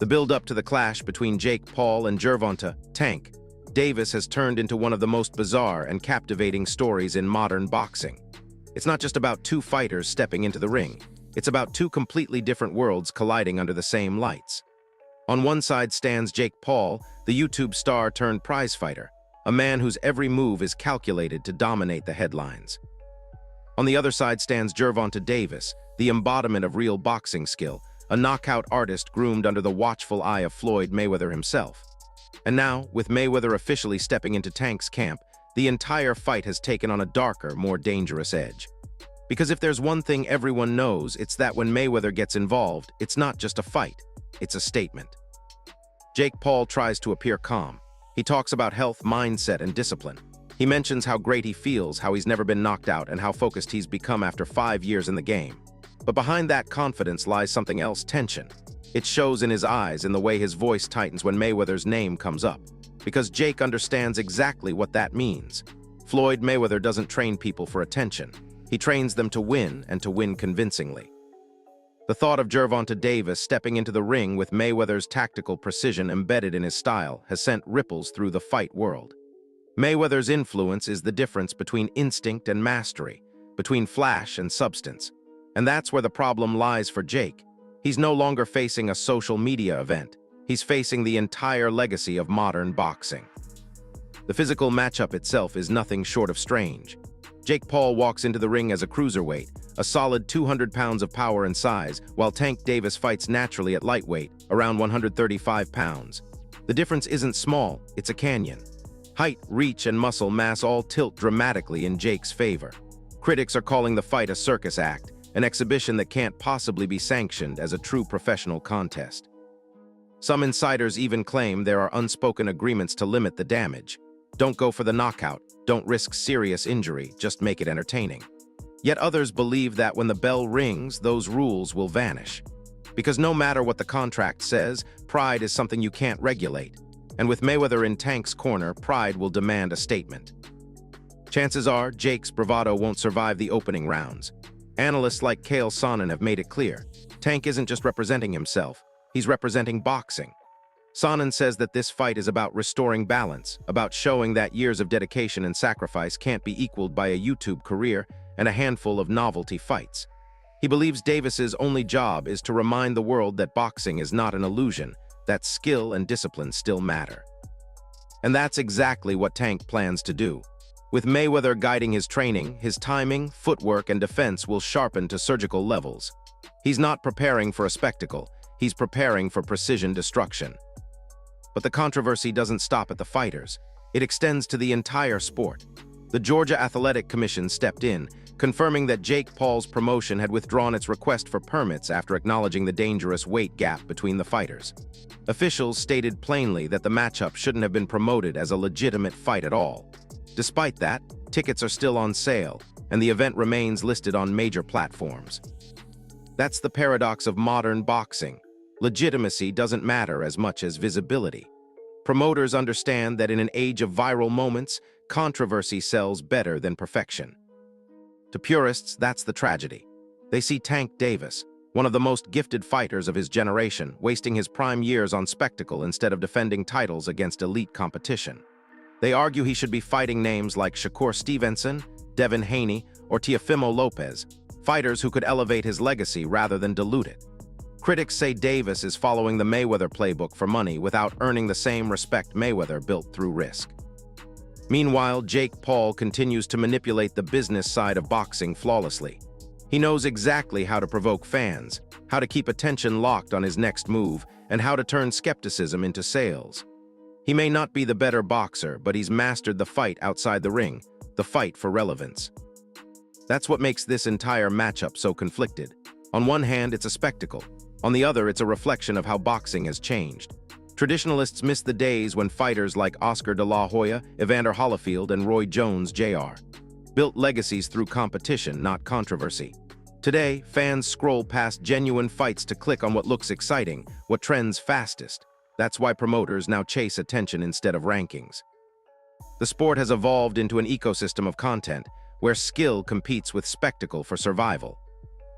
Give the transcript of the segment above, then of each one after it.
The build-up to the clash between Jake Paul and Gervonta Davis has turned into one of the most bizarre and captivating stories in modern boxing. It's not just about two fighters stepping into the ring. It's about two completely different worlds colliding under the same lights. On one side stands Jake Paul, the YouTube star turned prizefighter, a man whose every move is calculated to dominate the headlines. On the other side stands Gervonta Davis, the embodiment of real boxing skill, a knockout artist groomed under the watchful eye of Floyd Mayweather himself. And now, with Mayweather officially stepping into Tank's camp, the entire fight has taken on a darker, more dangerous edge. Because if there's one thing everyone knows, it's that when Mayweather gets involved, it's not just a fight, it's a statement. Jake Paul tries to appear calm. He talks about health, mindset, and discipline. He mentions how great he feels, how he's never been knocked out, and how focused he's become after 5 years in the game. But behind that confidence lies something else: tension. It shows in his eyes, in the way his voice tightens when Mayweather's name comes up. Because Jake understands exactly what that means. Floyd Mayweather doesn't train people for attention. He trains them to win, and to win convincingly. The thought of Gervonta Davis stepping into the ring with Mayweather's tactical precision embedded in his style has sent ripples through the fight world. Mayweather's influence is the difference between instinct and mastery, between flash and substance. And that's where the problem lies for Jake. He's no longer facing a social media event. He's facing the entire legacy of modern boxing. The physical matchup itself is nothing short of strange. Jake Paul walks into the ring as a cruiserweight, a solid 200 pounds of power and size, while Tank Davis fights naturally at lightweight, around 135 pounds. The difference isn't small, it's a canyon. Height, reach, and muscle mass all tilt dramatically in Jake's favor. Critics are calling the fight a circus act, an exhibition that can't possibly be sanctioned as a true professional contest. Some insiders even claim there are unspoken agreements to limit the damage. Don't go for the knockout, don't risk serious injury, just make it entertaining. Yet others believe that when the bell rings, those rules will vanish. Because no matter what the contract says, pride is something you can't regulate. And with Mayweather in Tank's corner, pride will demand a statement. Chances are, Jake's bravado won't survive the opening rounds. Analysts like Chael Sonnen have made it clear. Tank isn't just representing himself, he's representing boxing. Sonnen says that this fight is about restoring balance, about showing that years of dedication and sacrifice can't be equaled by a YouTube career and a handful of novelty fights. He believes Davis's only job is to remind the world that boxing is not an illusion, that skill and discipline still matter. And that's exactly what Tank plans to do. With Mayweather guiding his training, his timing, footwork, and defense will sharpen to surgical levels. He's not preparing for a spectacle, he's preparing for precision destruction. But the controversy doesn't stop at the fighters. It extends to the entire sport. The Georgia Athletic Commission stepped in, confirming that Jake Paul's promotion had withdrawn its request for permits after acknowledging the dangerous weight gap between the fighters. Officials stated plainly that the matchup shouldn't have been promoted as a legitimate fight at all. Despite that, tickets are still on sale, and the event remains listed on major platforms. That's the paradox of modern boxing. Legitimacy doesn't matter as much as visibility. Promoters understand that in an age of viral moments, controversy sells better than perfection. To purists, that's the tragedy. They see Tank Davis, one of the most gifted fighters of his generation, wasting his prime years on spectacle instead of defending titles against elite competition. They argue he should be fighting names like Shakur Stevenson, Devin Haney, or Teofimo Lopez, fighters who could elevate his legacy rather than dilute it. Critics say Davis is following the Mayweather playbook for money without earning the same respect Mayweather built through risk. Meanwhile, Jake Paul continues to manipulate the business side of boxing flawlessly. He knows exactly how to provoke fans, how to keep attention locked on his next move, and how to turn skepticism into sales. He may not be the better boxer, but he's mastered the fight outside the ring, the fight for relevance. That's what makes this entire matchup so conflicted. On one hand, it's a spectacle. On the other, it's a reflection of how boxing has changed. Traditionalists miss the days when fighters like Oscar de la Hoya, Evander Holyfield, and Roy Jones Jr. built legacies through competition, not controversy. Today, fans scroll past genuine fights to click on what looks exciting, what trends fastest. That's why promoters now chase attention instead of rankings. The sport has evolved into an ecosystem of content, where skill competes with spectacle for survival.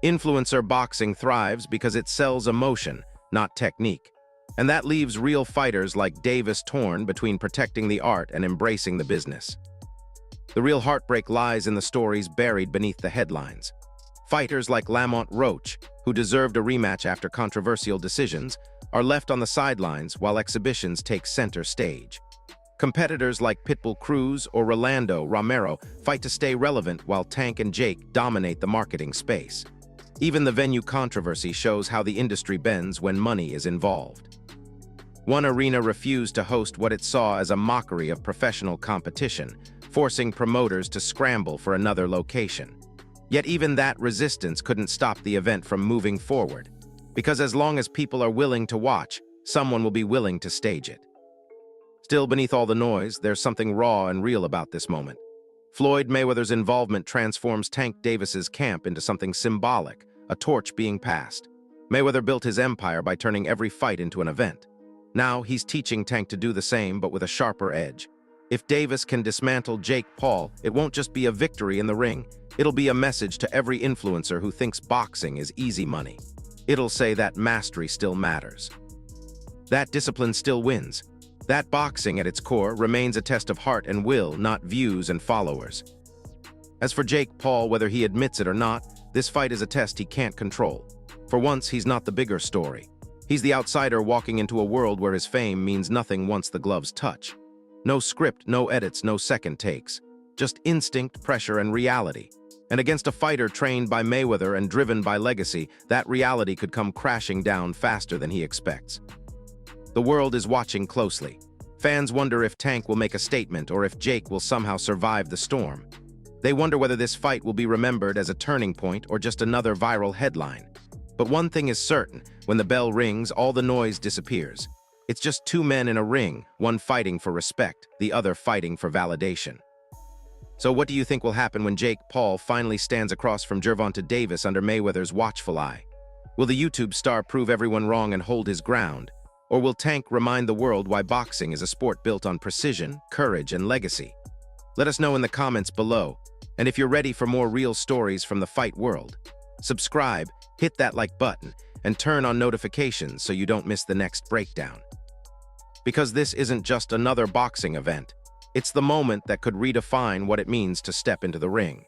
Influencer boxing thrives because it sells emotion, not technique. And that leaves real fighters like Davis torn between protecting the art and embracing the business. The real heartbreak lies in the stories buried beneath the headlines. Fighters like Lamont Roach, who deserved a rematch after controversial decisions, are left on the sidelines while exhibitions take center stage. Competitors like Pitbull Cruz or Rolando Romero fight to stay relevant while Tank and Jake dominate the marketing space. Even the venue controversy shows how the industry bends when money is involved. One arena refused to host what it saw as a mockery of professional competition, forcing promoters to scramble for another location. Yet even that resistance couldn't stop the event from moving forward, because as long as people are willing to watch, someone will be willing to stage it. Still, beneath all the noise, there's something raw and real about this moment. Floyd Mayweather's involvement transforms Tank Davis's camp into something symbolic, a torch being passed. Mayweather built his empire by turning every fight into an event. Now he's teaching Tank to do the same, but with a sharper edge. If Davis can dismantle Jake Paul, it won't just be a victory in the ring. It'll be a message to every influencer who thinks boxing is easy money. It'll say that mastery still matters. That discipline still wins. That boxing, at its core, remains a test of heart and will, not views and followers. As for Jake Paul, whether he admits it or not, this fight is a test he can't control. For once, he's not the bigger story. He's the outsider walking into a world where his fame means nothing once the gloves touch. No script, no edits, no second takes. Just instinct, pressure, and reality. And against a fighter trained by Mayweather and driven by legacy, that reality could come crashing down faster than he expects. The world is watching closely. Fans wonder if Tank will make a statement or if Jake will somehow survive the storm. They wonder whether this fight will be remembered as a turning point or just another viral headline. But one thing is certain, when the bell rings, all the noise disappears. It's just two men in a ring, one fighting for respect, the other fighting for validation. So what do you think will happen when Jake Paul finally stands across from Gervonta Davis under Mayweather's watchful eye? Will the YouTube star prove everyone wrong and hold his ground? Or will Tank remind the world why boxing is a sport built on precision, courage, and legacy? Let us know in the comments below. And if you're ready for more real stories from the fight world, subscribe, hit that like button, and turn on notifications so you don't miss the next breakdown. Because this isn't just another boxing event, it's the moment that could redefine what it means to step into the ring.